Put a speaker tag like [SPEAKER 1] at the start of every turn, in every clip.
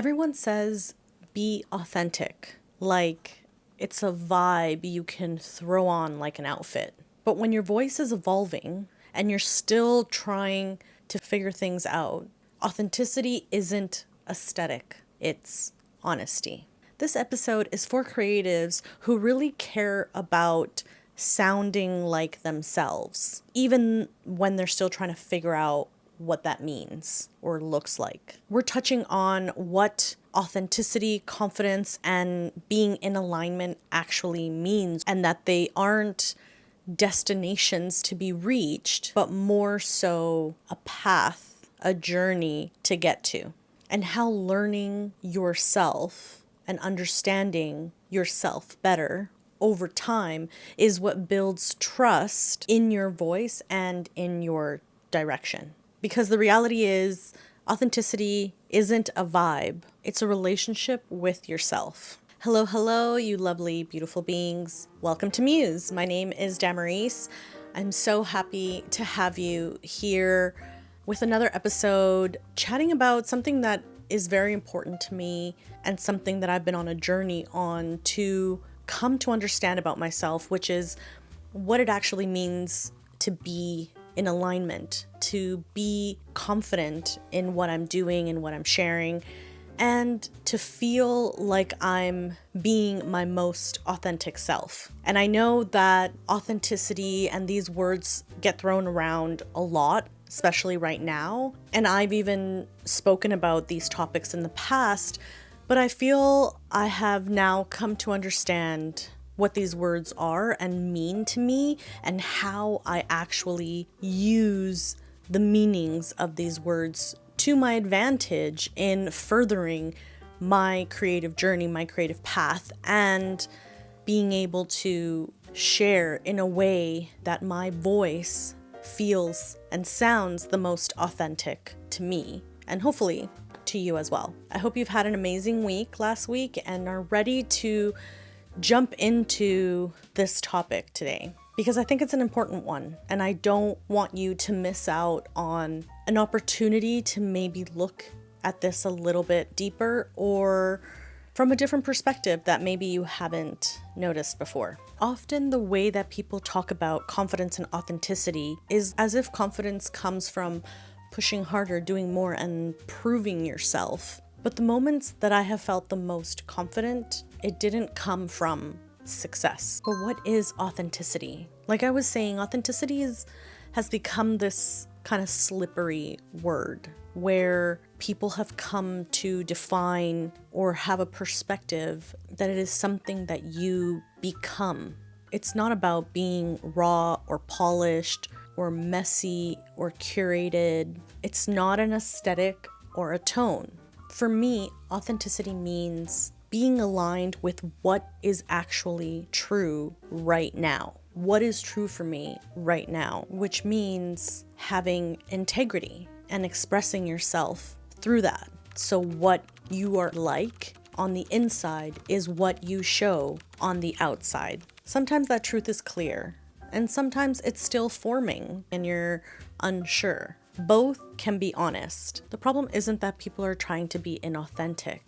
[SPEAKER 1] Everyone says be authentic, like it's a vibe you can throw on like an outfit. But when your voice is evolving and you're still trying to figure things out, authenticity isn't aesthetic, it's honesty. This episode is for creatives who really care about sounding like themselves, even when they're still trying to figure out what that means or looks like. We're touching on what authenticity, confidence, and being in alignment actually means, and that they aren't destinations to be reached, but more so a path, a journey to get to, and how learning yourself and understanding yourself better over time is what builds trust in your voice and in your direction. Because the reality is, authenticity isn't a vibe, it's a relationship with yourself. Hello, hello, you lovely, beautiful beings. Welcome to Muse. My name is Damaris. I'm so happy to have you here with another episode chatting about something that is very important to me and something that I've been on a journey on to come to understand about myself, which is what it actually means to be in alignment, to be confident in what I'm doing and what I'm sharing, and to feel like I'm being my most authentic self. And I know that authenticity and these words get thrown around a lot, especially right now. And I've even spoken about these topics in the past, but I feel I have now come to understand what these words are and mean to me, and how I actually use the meanings of these words to my advantage in furthering my creative journey, my creative path, and being able to share in a way that my voice feels and sounds the most authentic to me, and hopefully to you as well. I hope you've had an amazing week last week and are ready to jump into this topic today, because I think it's an important one, and I don't want you to miss out on an opportunity to maybe look at this a little bit deeper or from a different perspective that maybe you haven't noticed before. Often the way that people talk about confidence and authenticity is as if confidence comes from pushing harder, doing more, and proving yourself. But the moments that I have felt the most confident, it didn't come from success. But what is authenticity? Like I was saying, authenticity has become this kind of slippery word where people have come to define or have a perspective that it is something that you become. It's not about being raw or polished or messy or curated. It's not an aesthetic or a tone. For me, authenticity means being aligned with what is actually true right now. What is true for me right now, which means having integrity and expressing yourself through that. So what you are like on the inside is what you show on the outside. Sometimes that truth is clear, and sometimes it's still forming and you're unsure. Both can be honest. The problem isn't that people are trying to be inauthentic.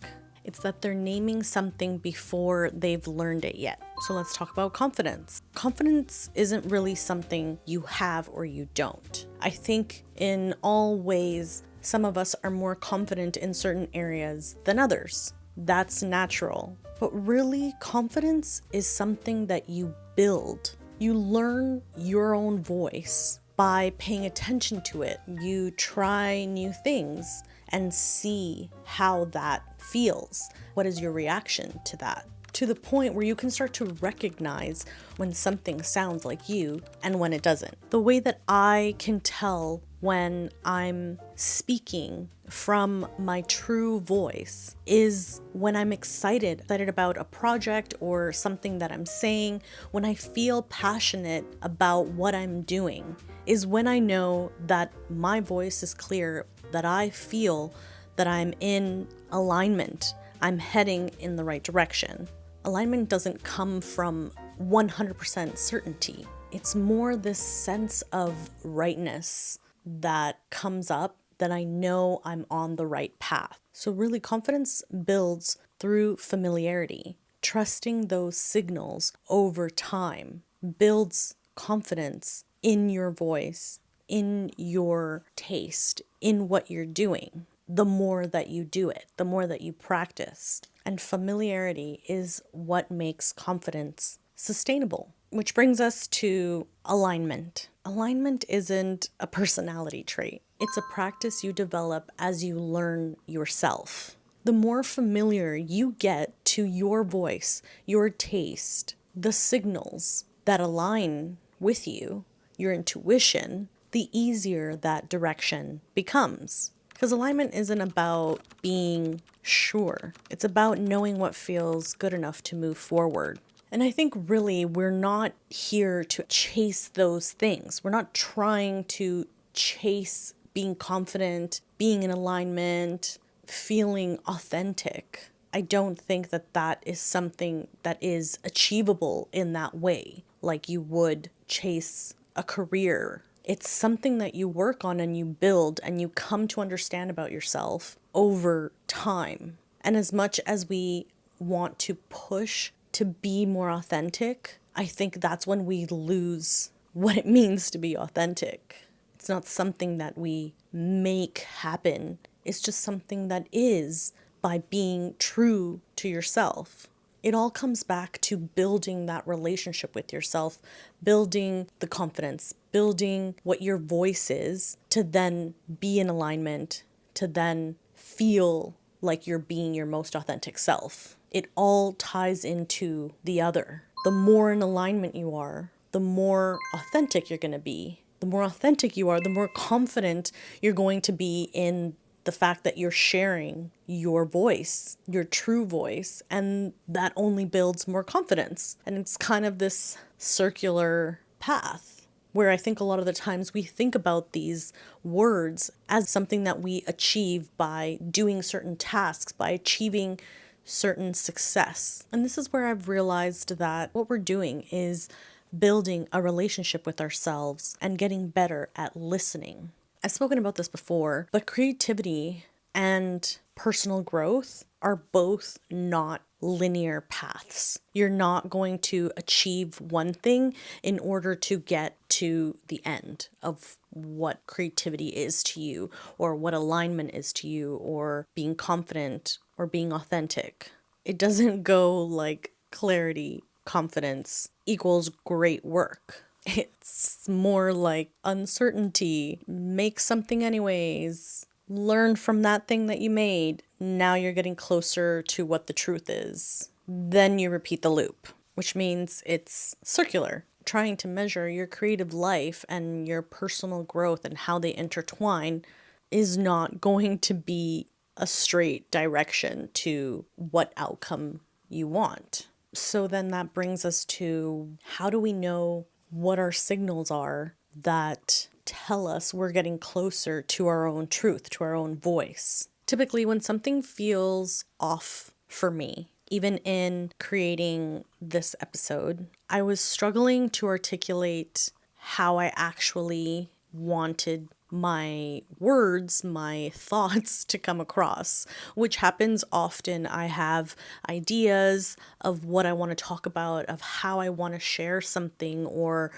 [SPEAKER 1] It's that they're naming something before they've learned it yet. So let's talk about confidence. Confidence isn't really something you have or you don't. I think in all ways, some of us are more confident in certain areas than others. That's natural. But really, confidence is something that you build. You learn your own voice by paying attention to it. You try new things and see how that feels. What is your reaction to that? To the point where you can start to recognize when something sounds like you and when it doesn't. The way that I can tell when I'm speaking from my true voice is when I'm excited about a project or something that I'm saying, when I feel passionate about what I'm doing, is when I know that my voice is clear, that I feel that I'm in alignment, I'm heading in the right direction. Alignment doesn't come from 100% certainty. It's more this sense of rightness that comes up, that I know I'm on the right path. So really, confidence builds through familiarity. Trusting those signals over time builds confidence in your voice, in your taste, in what you're doing. The more that you do it, the more that you practice. And familiarity is what makes confidence sustainable. Which brings us to alignment. Alignment isn't a personality trait, it's a practice you develop as you learn yourself. The more familiar you get to your voice, your taste, the signals that align with you, your intuition, the easier that direction becomes. Because alignment isn't about being sure, it's about knowing what feels good enough to move forward. And I think really we're not here to chase those things. We're not trying to chase being confident, being in alignment, feeling authentic. I don't think that that is something that is achievable in that way, like you would chase a career. It's something that you work on and you build and you come to understand about yourself over time. And as much as we want to push to be more authentic, I think that's when we lose what it means to be authentic. It's not something that we make happen. It's just something that is by being true to yourself. It all comes back to building that relationship with yourself, building the confidence, building what your voice is to then be in alignment, to then feel like you're being your most authentic self. It all ties into the other. The more in alignment you are, the more authentic you're going to be. The more authentic you are, the more confident you're going to be in the fact that you're sharing your voice, your true voice, and that only builds more confidence. And it's kind of this circular path where I think a lot of the times we think about these words as something that we achieve by doing certain tasks, by achieving certain success. And this is where I've realized that what we're doing is building a relationship with ourselves and getting better at listening. I've spoken about this before, but creativity and personal growth are both not linear paths. You're not going to achieve one thing in order to get to the end of what creativity is to you, or what alignment is to you, or being confident, or being authentic. It doesn't go like clarity, confidence equals great work. It's more like uncertainty, make something anyways, learn from that thing that you made. Now you're getting closer to what the truth is. Then you repeat the loop, which means it's circular. Trying to measure your creative life and your personal growth and how they intertwine is not going to be a straight direction to what outcome you want. So then that brings us to, how do we know what our signals are that tell us we're getting closer to our own truth, to our own voice? Typically, when something feels off for me, even in creating this episode, I was struggling to articulate how I actually wanted my words, my thoughts to come across, which happens often. I have ideas of what I want to talk about, of how I want to share something or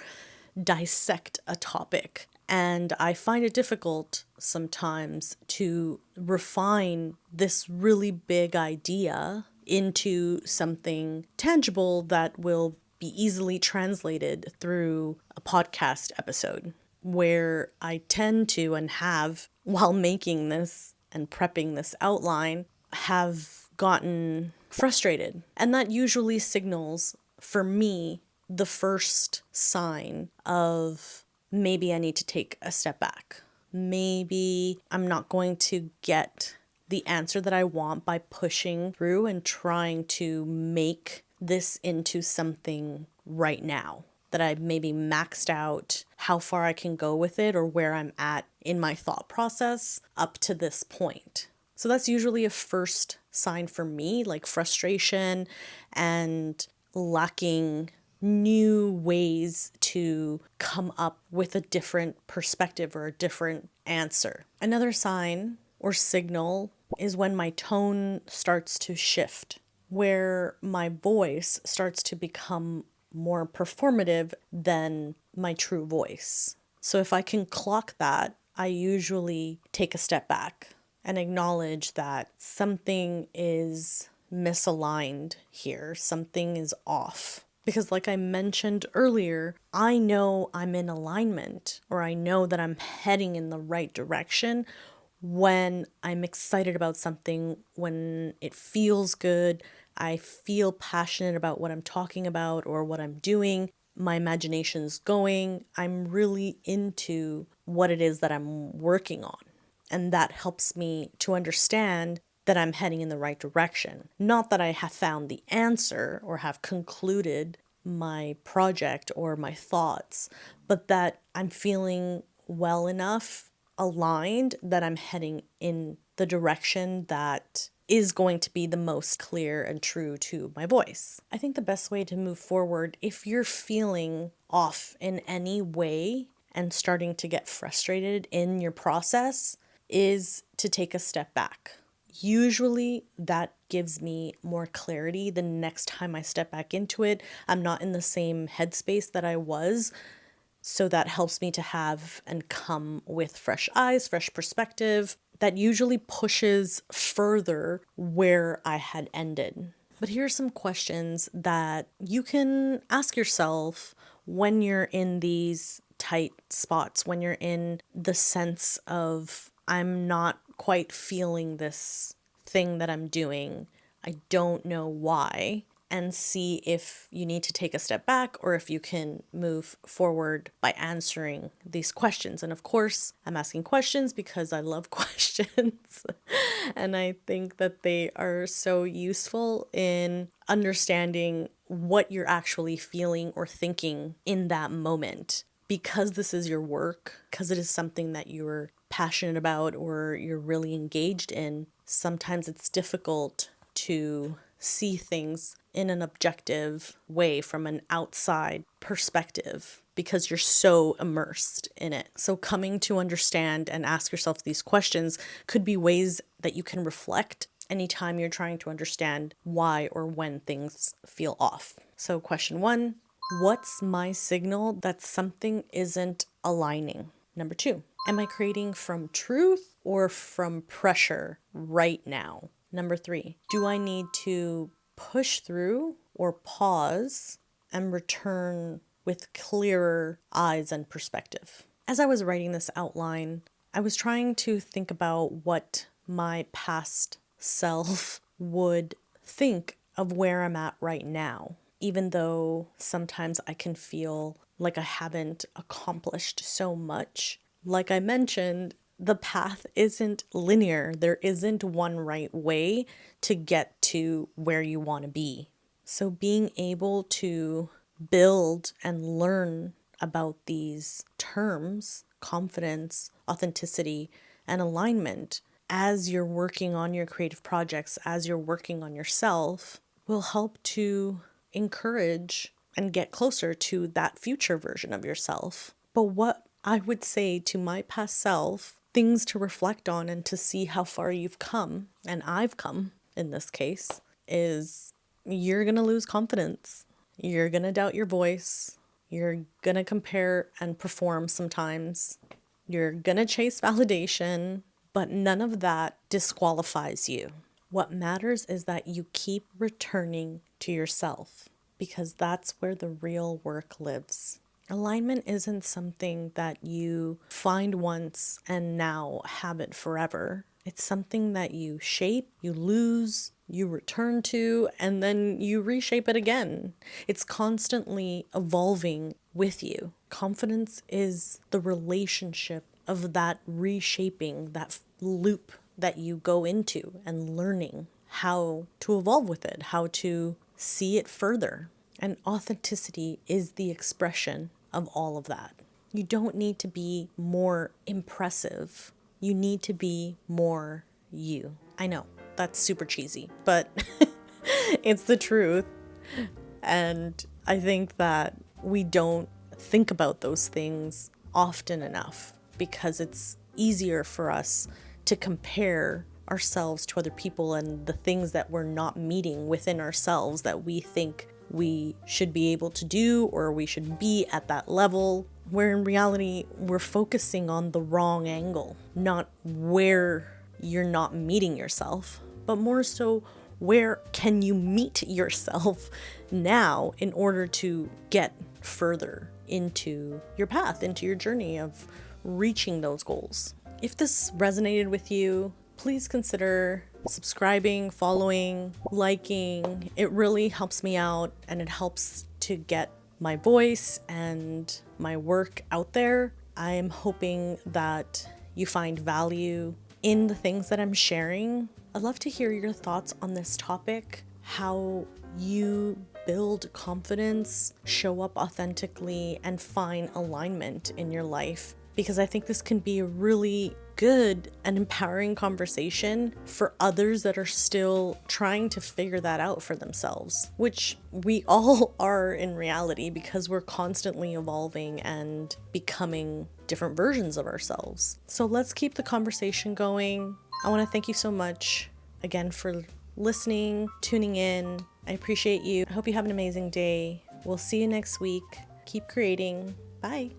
[SPEAKER 1] dissect a topic. And I find it difficult sometimes to refine this really big idea into something tangible that will be easily translated through a podcast episode, where I tend to, and have, while making this and prepping this outline, have gotten frustrated. And that usually signals, for me, the first sign of maybe I need to take a step back. Maybe I'm not going to get the answer that I want by pushing through and trying to make this into something right now. That I've maybe maxed out how far I can go with it, or where I'm at in my thought process up to this point. So that's usually a first sign for me, like frustration and lacking new ways to come up with a different perspective or a different answer. Another sign or signal is when my tone starts to shift, where my voice starts to become more performative than my true voice. So if I can clock that, I usually take a step back and acknowledge that something is misaligned here, something is off. Because, like I mentioned earlier, I know I'm in alignment, or I know that I'm heading in the right direction when I'm excited about something, when it feels good, I feel passionate about what I'm talking about or what I'm doing, my imagination's going, I'm really into what it is that I'm working on. And that helps me to understand that I'm heading in the right direction. Not that I have found the answer or have concluded my project or my thoughts, but that I'm feeling well enough aligned that I'm heading in the direction that is going to be the most clear and true to my voice. I think the best way to move forward, if you're feeling off in any way and starting to get frustrated in your process, is to take a step back. Usually that gives me more clarity the next time I step back into it. I'm not in the same headspace that I was. So that helps me to have and come with fresh eyes, fresh perspective. That usually pushes further where I had ended. But here are some questions that you can ask yourself when you're in these tight spots, when you're in the sense of, I'm not quite feeling this thing that I'm doing. I don't know why. And see if you need to take a step back or if you can move forward by answering these questions. And of course, I'm asking questions because I love questions. And I think that they are so useful in understanding what you're actually feeling or thinking in that moment. Because this is your work, because it is something that you're passionate about or you're really engaged in, sometimes it's difficult to see things in an objective way from an outside perspective because you're so immersed in it. So coming to understand and ask yourself these questions could be ways that you can reflect anytime you're trying to understand why or when things feel off. So question 1, what's my signal that something isn't aligning? Number 2, am I creating from truth or from pressure right now? Number 3, do I need to push through or pause and return with clearer eyes and perspective? As I was writing this outline, I was trying to think about what my past self would think of where I'm at right now, even though sometimes I can feel like I haven't accomplished so much. Like I mentioned, the path isn't linear. There isn't one right way to get to where you want to be. So being able to build and learn about these terms, confidence, authenticity, and alignment, as you're working on your creative projects, as you're working on yourself, will help to encourage and get closer to that future version of yourself. But what I would say to my past self, things to reflect on and to see how far you've come, and I've come in this case, is you're going to lose confidence. You're going to doubt your voice. You're going to compare and perform sometimes. You're going to chase validation, but none of that disqualifies you. What matters is that you keep returning to yourself, because that's where the real work lives. Alignment isn't something that you find once and now have it forever. It's something that you shape, you lose, you return to, and then you reshape it again. It's constantly evolving with you. Confidence is the relationship of that reshaping, that loop that you go into, and learning how to evolve with it, how to see it further. And authenticity is the expression of all of that. You don't need to be more impressive. You need to be more you. I know, that's super cheesy, but it's the truth. And I think that we don't think about those things often enough because it's easier for us to compare ourselves to other people and the things that we're not meeting within ourselves that we think we should be able to do or we should be at that level, where in reality we're focusing on the wrong angle, not where you're not meeting yourself, but more so where can you meet yourself now in order to get further into your path, into your journey of reaching those goals. If this resonated with you, please consider subscribing, following, liking. It really helps me out and it helps to get my voice and my work out there. I am hoping that you find value in the things that I'm sharing. I'd love to hear your thoughts on this topic, how you build confidence, show up authentically, and find alignment in your life. Because I think this can be a really good and empowering conversation for others that are still trying to figure that out for themselves, which we all are in reality because we're constantly evolving and becoming different versions of ourselves. So let's keep the conversation going. I want to thank you so much again for listening, tuning in. I appreciate you. I hope you have an amazing day. We'll see you next week. Keep creating. Bye.